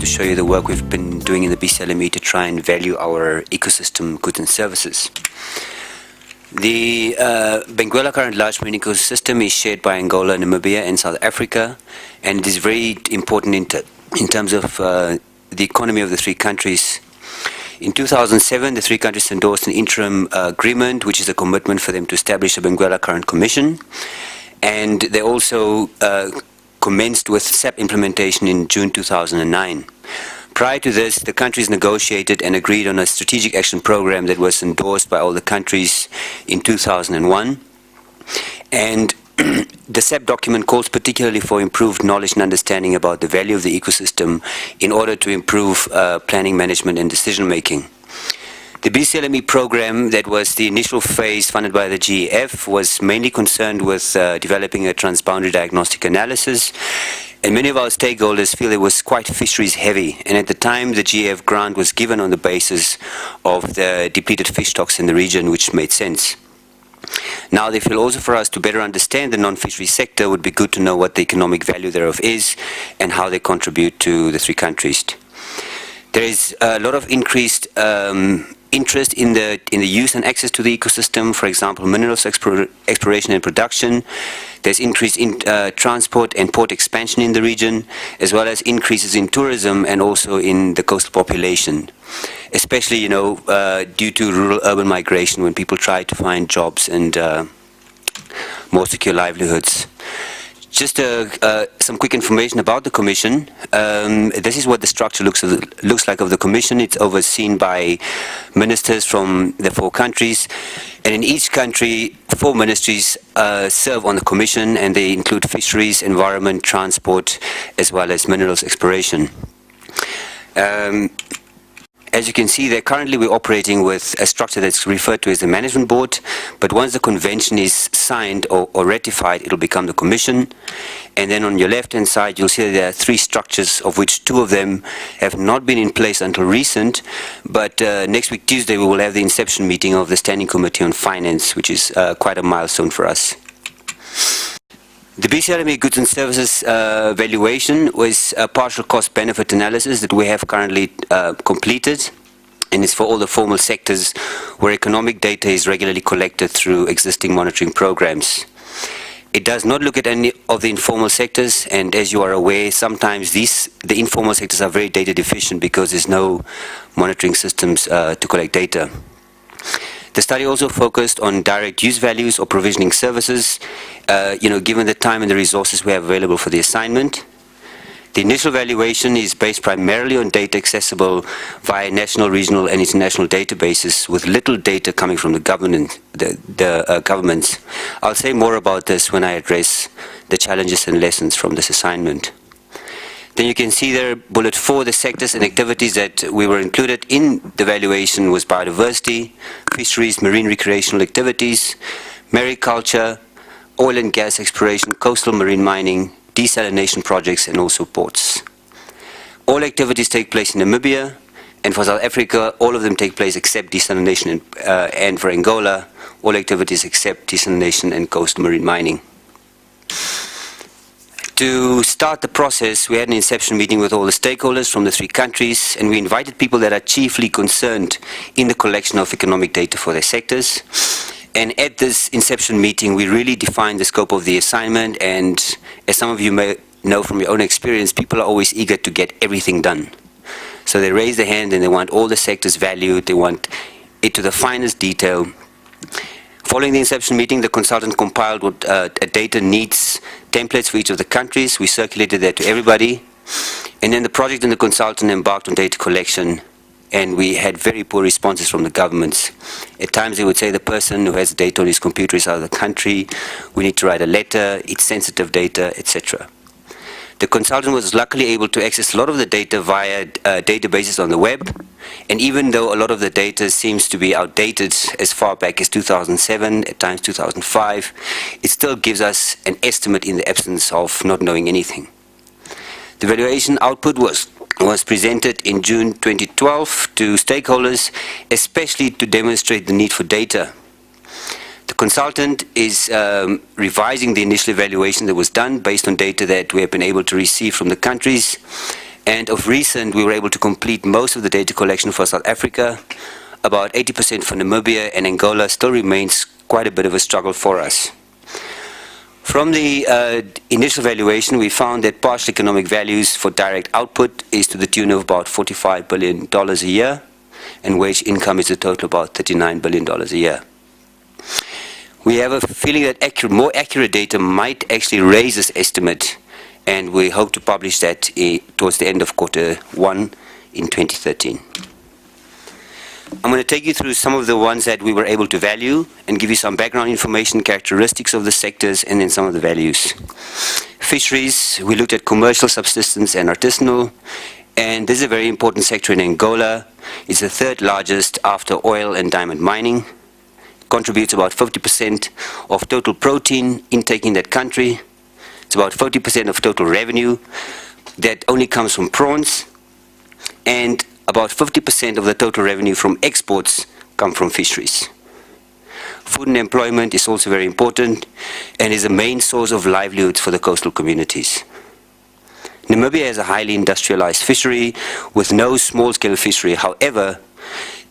to show you the work we've been doing in the BCI ME to try and value our ecosystem goods and services. The Benguela Current LME ecosystem is shared by Angola, Namibia and South Africa, and it is very important in terms of the economy of the three countries. In 2007, the three countries endorsed an interim agreement, which is a commitment for them to establish a Benguela Current Commission, and they also commenced with SAP implementation in June 2009. Prior to this, the countries negotiated and agreed on a strategic action program that was endorsed by all the countries in 2001. And the SAP document calls particularly for improved knowledge and understanding about the value of the ecosystem in order to improve planning, management and decision making. The BCI ME program, that was the initial phase funded by the GEF, was mainly concerned with developing a transboundary diagnostic analysis, and many of our stakeholders feel it was quite fisheries heavy, and at the time the GEF grant was given on the basis of the depleted fish stocks in the region, which made sense. Now they feel also for us to better understand the non-fishery sector would be good to know what the economic value thereof is and how they contribute to the three countries. There is a lot of increased interest in the use and access to the ecosystem, for example, minerals exploration and production. There's increase in transport and port expansion in the region, as well as increases in tourism and also in the coastal population, especially, due to rural-urban migration when people try to find jobs and more secure livelihoods. Just some quick information about the Commission. This is what the structure looks like of the Commission. It's overseen by ministers from the four countries, and in each country, 4 ministries serve on the Commission, and they include fisheries, environment, transport, as well as minerals exploration. As you can see there, currently we're operating with a structure that's referred to as the Management Board, but once the convention is signed or ratified, it'll become the Commission. And then on your left-hand side, you'll see that there are 3 structures, of which 2 of them have not been in place until recent, but next week, Tuesday, we will have the inception meeting of the Standing Committee on Finance, which is quite a milestone for us. The BCI ME goods and services valuation was a partial cost-benefit analysis that we have currently completed, and it's for all the formal sectors where economic data is regularly collected through existing monitoring programs. It does not look at any of the informal sectors, and as you are aware, sometimes the informal sectors are very data deficient because there's no monitoring systems to collect data. The study also focused on direct use values or provisioning services, given the time and the resources we have available for the assignment. The initial valuation is based primarily on data accessible via national, regional and international databases, with little data coming from the governments. I'll say more about this when I address the challenges and lessons from this assignment. Then you can see there, bullet 4, the sectors and activities that we were included in the valuation was biodiversity, fisheries, marine recreational activities, mariculture, oil and gas exploration, coastal marine mining, desalination projects, and also ports. All activities take place in Namibia, and for South Africa, all of them take place except desalination, and for Angola, all activities except desalination and coastal marine mining. To start the process, we had an inception meeting with all the stakeholders from the 3 countries, and we invited people that are chiefly concerned in the collection of economic data for their sectors. And at this inception meeting, we really defined the scope of the assignment, and as some of you may know from your own experience, people are always eager to get everything done. So they raise their hand and they want all the sectors valued, they want it to the finest detail. Following the inception meeting, the consultant compiled what a data needs templates for each of the countries. We circulated that to everybody. And then the project and the consultant embarked on data collection, and we had very poor responses from the governments. At times they would say the person who has data on his computer is out of the country, we need to write a letter, it's sensitive data, etc. The consultant was luckily able to access a lot of the data via databases on the web, and even though a lot of the data seems to be outdated as far back as 2007, at times 2005, it still gives us an estimate in the absence of not knowing anything. The valuation output was presented in June 2012 to stakeholders, especially to demonstrate the need for data. The consultant is revising the initial evaluation that was done based on data that we have been able to receive from the countries, And of recent, we were able to complete most of the data collection for South Africa. About 80% for Namibia, and Angola still remains quite a bit of a struggle for us. From the initial valuation, we found that partial economic values for direct output is to the tune of about $45 billion a year, and wage income is a total of about $39 billion a year. We have a feeling that more accurate data might actually raise this estimate, and we hope to publish that towards the end of Q1 in 2013. I'm going to take you through some of the ones that we were able to value and give you some background information, characteristics of the sectors, and then some of the values. Fisheries, we looked at commercial, subsistence, and artisanal, and this is a very important sector in Angola. It's the third largest after oil and diamond mining. It contributes about 50% of total protein intake in that country. It's about 40% of total revenue that only comes from prawns, and about 50% of the total revenue from exports come from fisheries. Food and employment is also very important and is a main source of livelihoods for the coastal communities. Namibia has a highly industrialized fishery with no small-scale fishery. However,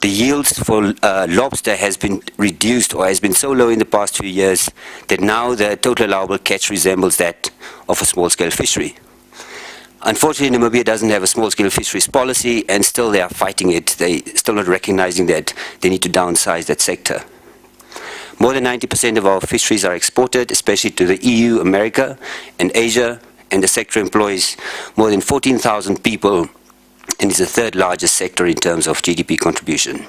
the yields for lobster has been reduced or has been so low in the past few years that now the total allowable catch resembles that of a small-scale fishery. Unfortunately, Namibia doesn't have a small-scale fisheries policy, and still they are fighting it. They're still not recognizing that they need to downsize that sector. More than 90% of our fisheries are exported, especially to the EU, America, and Asia, and the sector employs more than 14,000 people and is the third largest sector in terms of GDP contribution.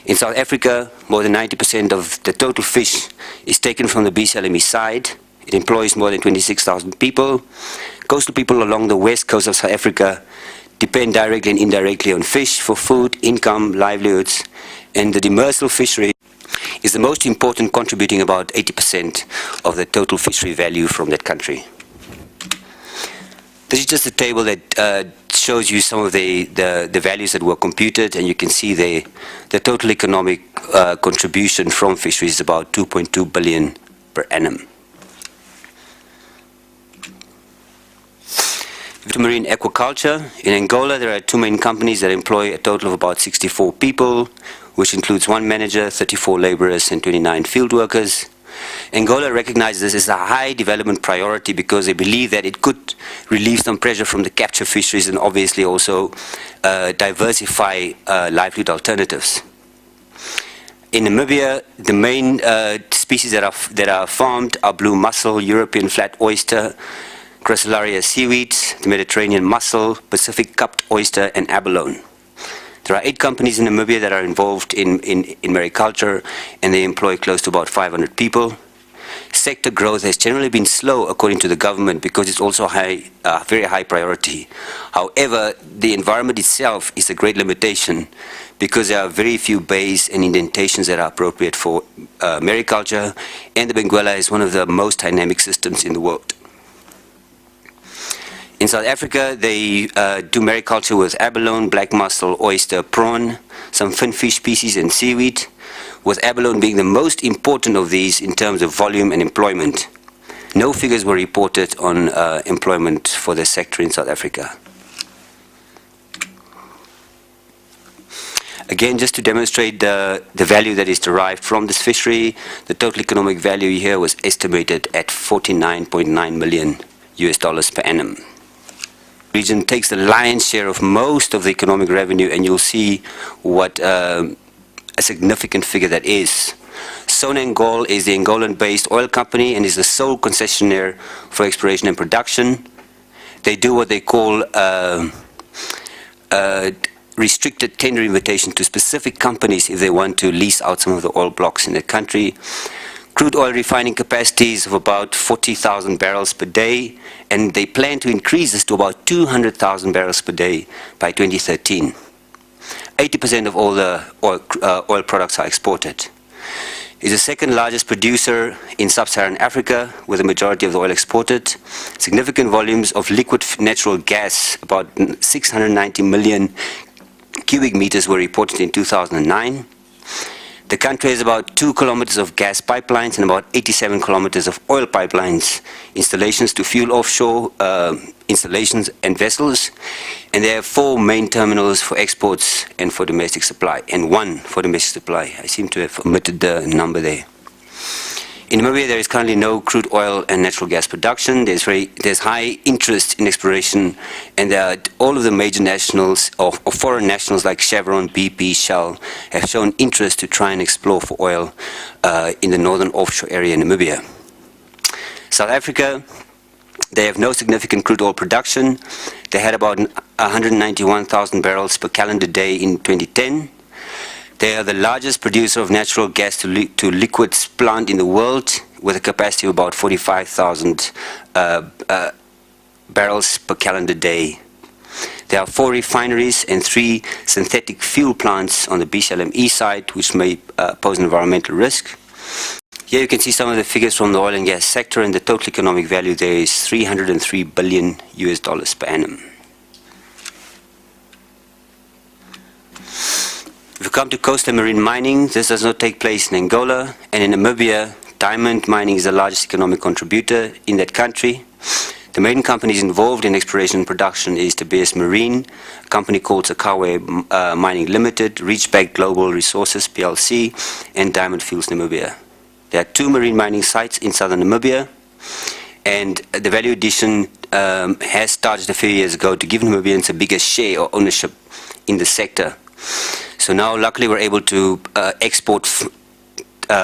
In South Africa, more than 90% of the total fish is taken from the BCI ME side. It employs more than 26,000 people. Coastal people along the west coast of South Africa depend directly and indirectly on fish for food, income, livelihoods, and the demersal fishery is the most important, contributing about 80% of the total fishery value from that country. This is just a table that shows you some of the values that were computed, and you can see the total economic contribution from fisheries is about 2.2 billion per annum. To marine aquaculture, in Angola there are two main companies that employ a total of about 64 people, which includes 1 manager, 34 laborers, and 29 field workers. Angola recognizes this as a high development priority because they believe that it could relieve some pressure from the capture fisheries and obviously also diversify livelihood alternatives. In Namibia, the main species that are farmed are blue mussel, European flat oyster, Crassularia seaweed, the Mediterranean mussel, Pacific cupped oyster, and abalone. There are 8 companies in Namibia that are involved in mariculture, and they employ close to about 500 people. Sector growth has generally been slow according to the government because it's also very high priority. However, the environment itself is a great limitation because there are very few bays and indentations that are appropriate for mariculture, and the Benguela is one of the most dynamic systems in the world. In South Africa, they do mariculture with abalone, black mussel, oyster, prawn, some finfish species, and seaweed, with abalone being the most important of these in terms of volume and employment. No figures were reported on employment for the sector in South Africa. Again, just to demonstrate the value that is derived from this fishery, the total economic value here was estimated at $49.9 million per annum. Region takes the lion's share of most of the economic revenue, and you'll see what a significant figure that is. Sonangol is the Angolan-based oil company and is the sole concessionaire for exploration and production. They do what they call restricted tender invitation to specific companies if they want to lease out some of the oil blocks in the country. Crude oil refining capacities of about 40,000 barrels per day, and they plan to increase this to about 200,000 barrels per day by 2013. 80% of all the oil products are exported. It's the second largest producer in sub-Saharan Africa, with the majority of the oil exported. Significant volumes of liquid natural gas, about 690 million cubic meters, were reported in 2009. The country has about 2 kilometers of gas pipelines and about 87 kilometers of oil pipelines, installations to fuel offshore installations and vessels, and they have 4 main terminals for exports and for domestic supply, and 1 for domestic supply. I seem to have omitted the number there. In Namibia, there is currently no crude oil and natural gas production. There's high interest in exploration, and all of the major nationals or foreign nationals like Chevron, BP, Shell have shown interest to try and explore for oil in the northern offshore area in Namibia. South Africa, they have no significant crude oil production. They had about 191,000 barrels per calendar day in 2010. They are the largest producer of natural gas to liquids plant in the world, with a capacity of about 45,000 barrels per calendar day. There are 4 refineries and 3 synthetic fuel plants on the BCI ME side, which may pose an environmental risk. Here you can see some of the figures from the oil and gas sector, and the total economic value there is $303 billion per annum. If you come to coastal marine mining, this does not take place in Angola, and in Namibia, diamond mining is the largest economic contributor in that country. The main companies involved in exploration and production is De Beers Marine, a company called Sakawe Mining Limited, Reachback Global Resources PLC, and Diamond Fields Namibia. There are 2 marine mining sites in southern Namibia, and the value addition has started a few years ago to give Namibians a bigger share or ownership in the sector. So now, luckily, we're able to export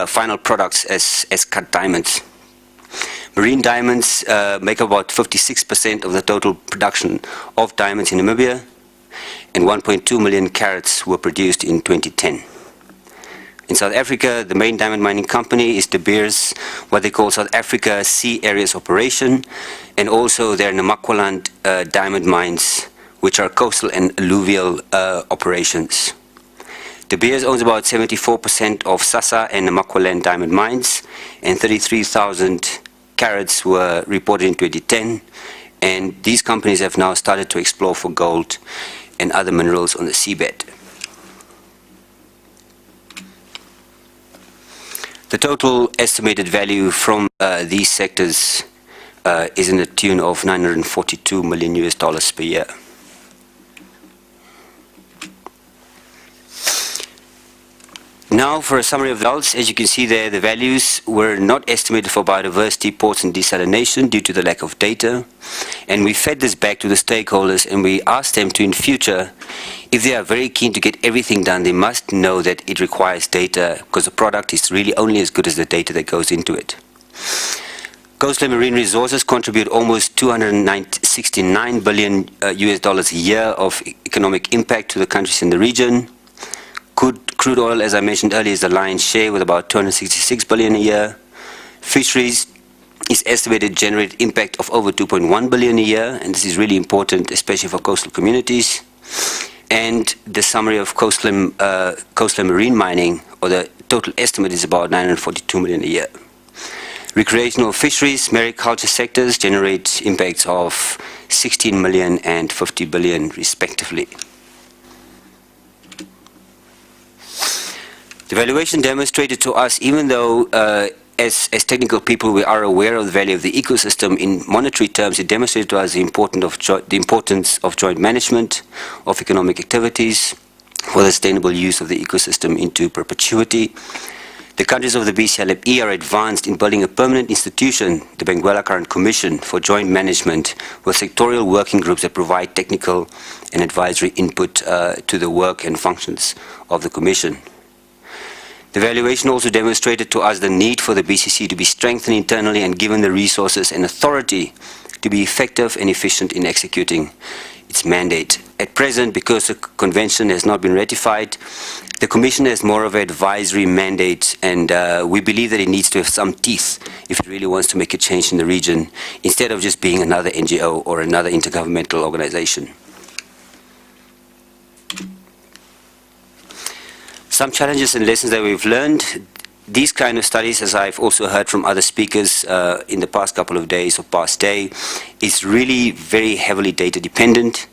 final products as cut diamonds. Marine diamonds make up about 56% of the total production of diamonds in Namibia, and 1.2 million carats were produced in 2010. In South Africa, the main diamond mining company is De Beers, what they call South Africa Sea Areas Operation, and also their Namakwaland diamond mines, which are coastal and alluvial operations. De Beers owns about 74% of Sasa and Namakwaland diamond mines, and 33,000 carats were reported in 2010, and these companies have now started to explore for gold and other minerals on the seabed. The total estimated value from these sectors is in the tune of $942 million per year. Now for a summary of the results. As you can see there, the values were not estimated for biodiversity, ports and desalination due to the lack of data. And we fed this back to the stakeholders, and we asked them to, in future, if they are very keen to get everything done, they must know that it requires data, because the product is really only as good as the data that goes into it. Coastal marine resources contribute almost $269 billion a year of economic impact to the countries in the region. Crude oil, as I mentioned earlier, is the lion's share with about $266 billion a year. Fisheries is estimated to generate impact of over $2.1 billion a year, and this is really important, especially for coastal communities. And the summary of coastal marine mining, or the total estimate, is about $942 million a year. Recreational fisheries, mariculture sectors generate impacts of $16 million and $50 billion respectively. The valuation demonstrated to us, even though as technical people we are aware of the value of the ecosystem in monetary terms, it demonstrated to us the importance of joint management of economic activities for the sustainable use of the ecosystem into perpetuity. The countries of the BCI ME are advanced in building a permanent institution, the Benguela Current Commission, for joint management with sectorial working groups that provide technical and advisory input to the work and functions of the Commission. The valuation also demonstrated to us the need for the BCC to be strengthened internally and given the resources and authority to be effective and efficient in executing its mandate. At present, because the convention has not been ratified, the Commission has more of an advisory mandate, and we believe that it needs to have some teeth if it really wants to make a change in the region, instead of just being another NGO or another intergovernmental organization. Some challenges and lessons that we've learned. These kind of studies, as I've also heard from other speakers in the past couple of days or past day, is really very heavily data dependent.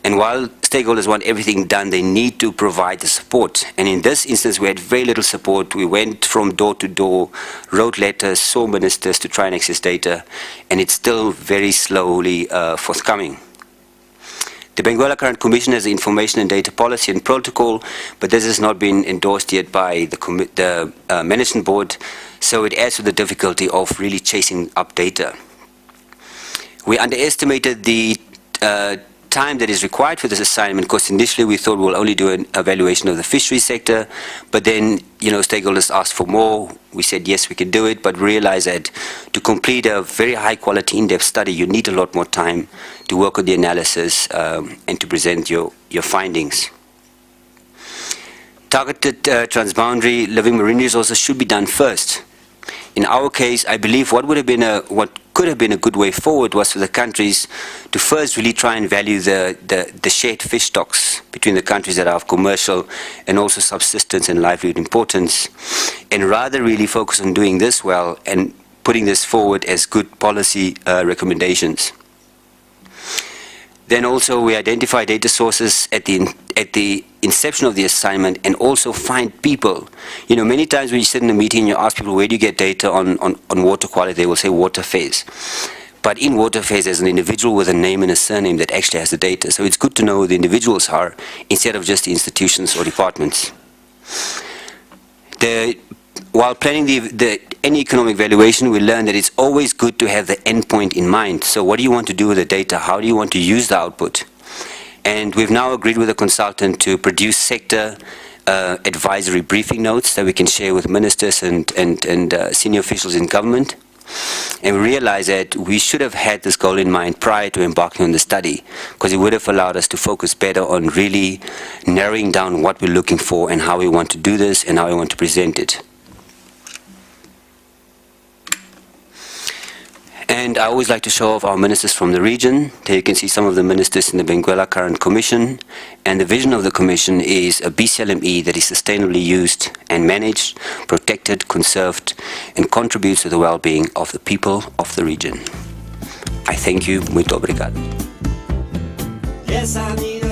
And while stakeholders want everything done, they need to provide the support. And in this instance, we had very little support. We went from door to door, wrote letters, saw ministers to try and access data, and it's still very slowly forthcoming. The Benguela Current Commission has the information and data policy and protocol, but this has not been endorsed yet by the management board, so it adds to the difficulty of really chasing up data. We underestimated the time that is required for this assignment, because initially we thought we'll only do an evaluation of the fisheries sector, but then stakeholders asked for more. We said yes, we can do it, but realized that to complete a very high quality in-depth study, you need a lot more time to work on the analysis and to present your findings. Targeted transboundary living marine resources should be done first. In our case, I believe what could have been a good way forward was for the countries to first really try and value the shared fish stocks between the countries that are of commercial and also subsistence and livelihood importance, and rather really focus on doing this well and putting this forward as good policy recommendations. Then also we identify data sources at the inception of the assignment, and also find people. Many times when you sit in a meeting, you ask people, where do you get data on water quality? They will say water phase. But in water phase, there's an individual with a name and a surname that actually has the data. So it's good to know who the individuals are instead of just the institutions or departments. While planning any economic valuation, we learned that it's always good to have the endpoint in mind. So what do you want to do with the data? How do you want to use the output? And we've now agreed with a consultant to produce sector advisory briefing notes that we can share with ministers and senior officials in government. And we realized that we should have had this goal in mind prior to embarking on the study, because it would have allowed us to focus better on really narrowing down what we're looking for and how we want to do this and how we want to present it. And I always like to show off our ministers from the region. There you can see some of the ministers in the Benguela Current Commission. And the vision of the Commission is a BCI ME that is sustainably used and managed, protected, conserved, and contributes to the well-being of the people of the region. I thank you. Muito obrigado. Yes, I need